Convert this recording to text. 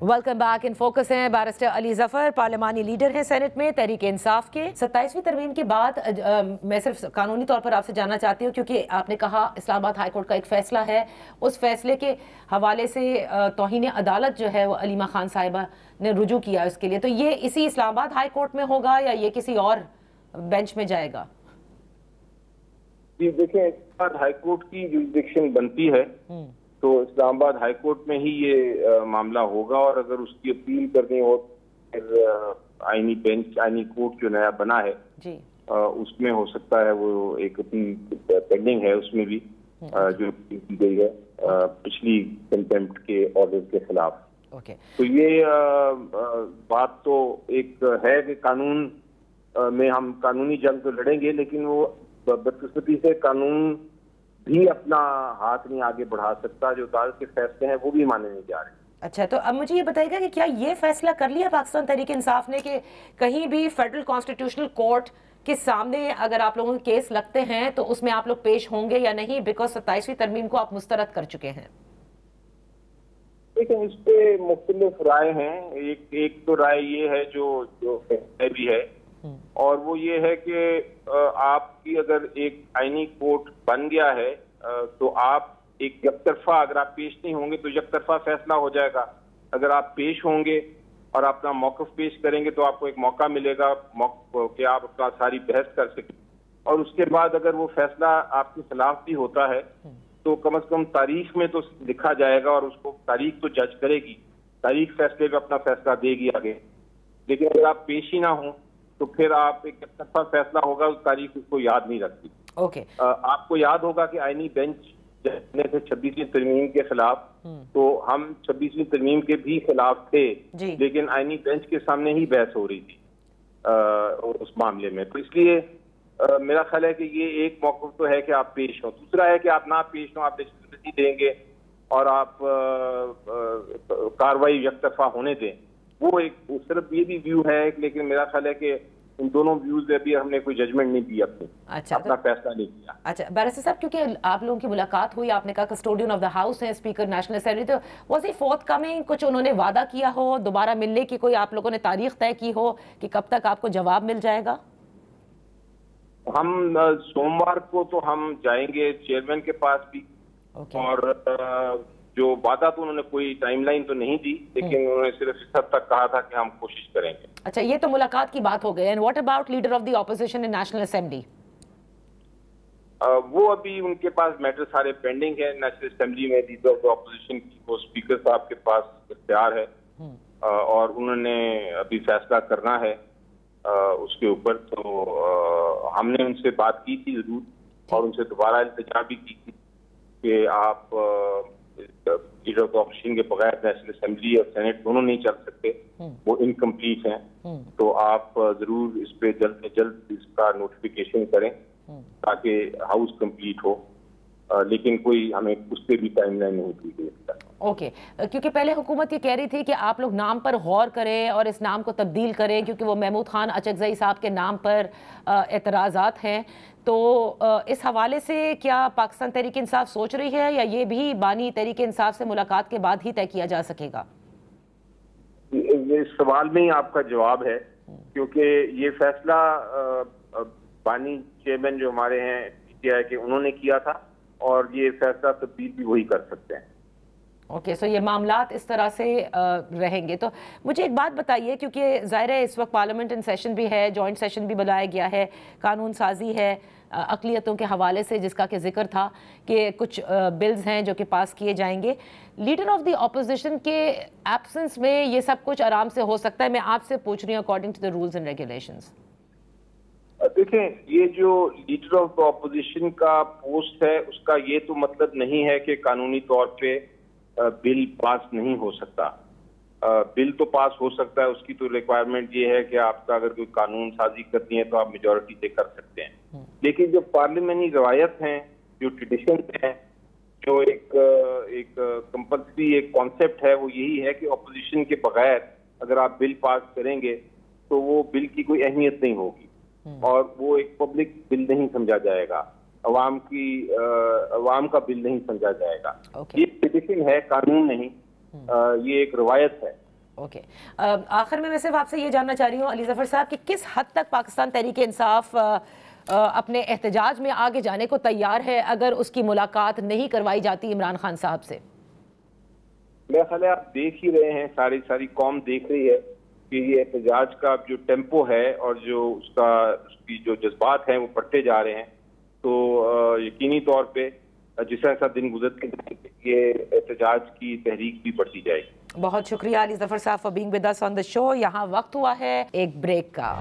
Welcome back. In focus हैं barrister Ali Zafar, पार्लिमानी leader हैं senate में तहरीक इंसाफ के। 27वीं तरमीम के बाद मैं सिर्फ कानूनी तौर पर आपसे जानना चाहती हूँ, क्योंकि आपने कहा इस्लामाबाद हाई कोर्ट का एक फैसला है, उस फैसले के हवाले से तौहीन अदालत जो है वो अलीमा खान साहिबा ने रुजू किया उसके लिए, तो ये इसी इस्लामाबाद हाई कोर्ट में होगा या ये किसी और बेंच में जाएगा? जी देखिए, इस्लामाबाद हाई कोर्ट की जुरिडिक्शन बनती है तो इस्लामाबाद हाई कोर्ट में ही ये मामला होगा, और अगर उसकी अपील करनी हो फिर आईनी बेंच, आईनी कोर्ट जो नया बना है जी। उसमें हो सकता है वो एक अपील पेंडिंग है, उसमें भी जो की गई है पिछली कंटेम्प्ट के ऑर्डर के खिलाफ। तो ये बात तो एक है कि कानून में हम कानूनी जंग तो लड़ेंगे, लेकिन वो बदकिस्मती से कानून भी अपना हाथ नहीं आगे बढ़ा सकता। जो अदालत के फैसले हैं वो भी माने नहीं जा रहे। अच्छा, तो अब मुझे ये बताइएगा कि क्या ये फैसला कर लिया पाकिस्तान तहरीक इंसाफ ने कि कहीं भी फेडरल कॉन्स्टिट्यूशनल कोर्ट के सामने अगर आप लोगों के केस लगते हैं तो उसमें आप लोग पेश होंगे या नहीं, बिकॉज 27वीं तरमीम को आप मुस्तरद कर चुके हैं? लेकिन इस पे मुख्तलिफ राय हैं। एक तो राय ये है जो भी है, और वो ये है कि आपकी अगर एक आईनी कोर्ट बन गया है तो आप एक यकतरफा, अगर आप पेश नहीं होंगे तो यकतरफा फैसला हो जाएगा। अगर आप पेश होंगे और अपना मौक़िफ़ पेश करेंगे तो आपको एक मौका मिलेगा कि आप अपना सारी बहस कर सकें, और उसके बाद अगर वो फैसला आपके खिलाफ भी होता है तो कम से कम तारीख में तो लिखा जाएगा, और उसको तारीख तो जज करेगी, तारीख फैसले पे अपना फैसला देगी आगे। लेकिन अगर आप पेश ही ना हो तो फिर आप एक तरफा फैसला होगा, उस तारीख उसको याद नहीं रखती। आपको याद होगा कि आईनी बेंच ने थे 26वीं तरमीम के खिलाफ, तो हम 26वीं तरमीम के भी खिलाफ थे, लेकिन आईनी बेंच के सामने ही बहस हो रही थी उस मामले में। तो इसलिए मेरा ख्याल है कि ये एक मौक़िफ़ तो है कि आप पेश हो, दूसरा है कि आप ना पेश हो, आप डिस्क्रिप्शन देंगे और आप कार्रवाई यकतरफा होने दें, वो एक सिर्फ ये भी व्यू है। लेकिन मेरा ख्याल है कि इन दोनों व्यूज में भी हमने कोई जजमेंट नहीं दी अपनी। अच्छा, अपना फैसला नहीं किया। अच्छा बैरिस्टर साहब, क्योंकि आप लोगों की मुलाकात हुई, आपने कहा कस्टोडियन ऑफ द हाउस है स्पीकर नेशनल असेंबली, तो वाज ही फोर्थकमिंग? कुछ उन्होंने वादा किया हो दोबारा मिलने की, कोई आप लोगों ने तारीख तय की हो कि कब तक आपको जवाब मिल जाएगा? हम सोमवार को तो हम जाएंगे चेयरमैन के पास भी, और जो वादा तो उन्होंने कोई टाइमलाइन तो नहीं दी, लेकिन उन्होंने सिर्फ इस हद तक कहा था कि हम कोशिश करेंगे। अच्छा, ये तो मुलाकात की बात हो गई। And what about leader of the opposition in national assembly? वो अभी उनके पास मैटर सारे पेंडिंग है नेशनल असेंबली में। लीडर ऑफ द ऑपोजिशन की वो स्पीकर साहब के पास इख्तियार है, और उन्होंने अभी फैसला करना है उसके ऊपर। तो हमने उनसे बात की थी जरूर, और उनसे दोबारा इल्तिजा भी की थी कि आप लीडर ऑफ ऑपोजिशन के बगैर नेशनल असेंबली और सेनेट दोनों नहीं चल सकते, वो इनकम्प्लीट हैं। तो आप जरूर इस पे जल्द से जल्द इसका नोटिफिकेशन करें ताकि हाउस कंप्लीट हो, लेकिन कोई हमें उससे भी टाइमलाइन नहीं दी गई। ओके, क्योंकि पहले हुकूमत ये कह रही थी कि आप लोग नाम पर गौर करें और इस नाम को तब्दील करें, क्योंकि वो महमूद खान अचकजई साहब के नाम पर एतराज़ात हैं। तो इस हवाले से क्या पाकिस्तान तहरीक इंसाफ सोच रही है, या ये भी बानी तहरीक इंसाफ से मुलाकात के बाद ही तय किया जा सकेगा? ये सवाल में ही आपका जवाब है, क्योंकि ये फैसला बानी चेयरमैन जो हमारे हैं PTI के, उन्होंने किया था, और ये फैसला तब्दील भी वही कर सकते हैं। ओके, सो ये मामलात इस तरह से रहेंगे। तो मुझे एक बात बताइए, क्योंकि ज़ाहिर है इस वक्त पार्लियामेंट इन सेशन भी है, जॉइंट सेशन भी बुलाया गया है, कानून साजी है अक़लियतों के हवाले से, जिसका कि जिक्र था कि कुछ बिल्स हैं जो कि पास किए जाएंगे। लीडर ऑफ द ऑपोजिशन के एब्सेंस में ये सब कुछ आराम से हो सकता है। मैं आपसे पूछ रही हूँ according to the rules and regulations. देखें, ये जो लीडर ऑफ द ऑपोजिशन का पोस्ट है उसका ये तो मतलब नहीं है कि कानूनी तौर पे बिल पास नहीं हो सकता। बिल तो पास हो सकता है, उसकी तो रिक्वायरमेंट ये है कि आपका अगर कोई कानून साजी करनी है तो आप मेजॉरिटी से कर सकते हैं। लेकिन जो पार्लियामेंटी रवायत हैं, जो ट्रेडिशन है, जो एक कंपल्सरी एक कॉन्सेप्ट है, वो यही है कि ऑपोजिशन के बगैर अगर आप बिल पास करेंगे तो वो बिल की कोई अहमियत नहीं होगी, और वो एक पब्लिक बिल नहीं समझा जाएगा, अवाम का बिल नहीं समझा जाएगा। ये ट्रेडिशन है, कानून नहीं। ये एक रवायत है। ओके आखिर में मैं सिर्फ आपसे ये जानना चाह रही हूँ अली ज़फ़र साहब कि किस हद तक पाकिस्तान तहरीक इंसाफ अपने एहतजाज में आगे जाने को तैयार है अगर उसकी मुलाकात नहीं करवाई जाती इमरान खान साहब से? मेरा ख्याल है आप देख ही रहे हैं, सारी कौम देख रही है कि ये एहतजाज का जो टेम्पो है और जो उसकी जो जज्बात हैं वो बढ़ते जा रहे हैं। तो यकीनी तौर पे जैसा जैसा दिन गुजरते ये एहतजाज की तहरीक भी बढ़ती जाएगी। बहुत शुक्रिया अली ज़फ़र साहब for being with us on the show. यहाँ वक्त हुआ है एक ब्रेक का।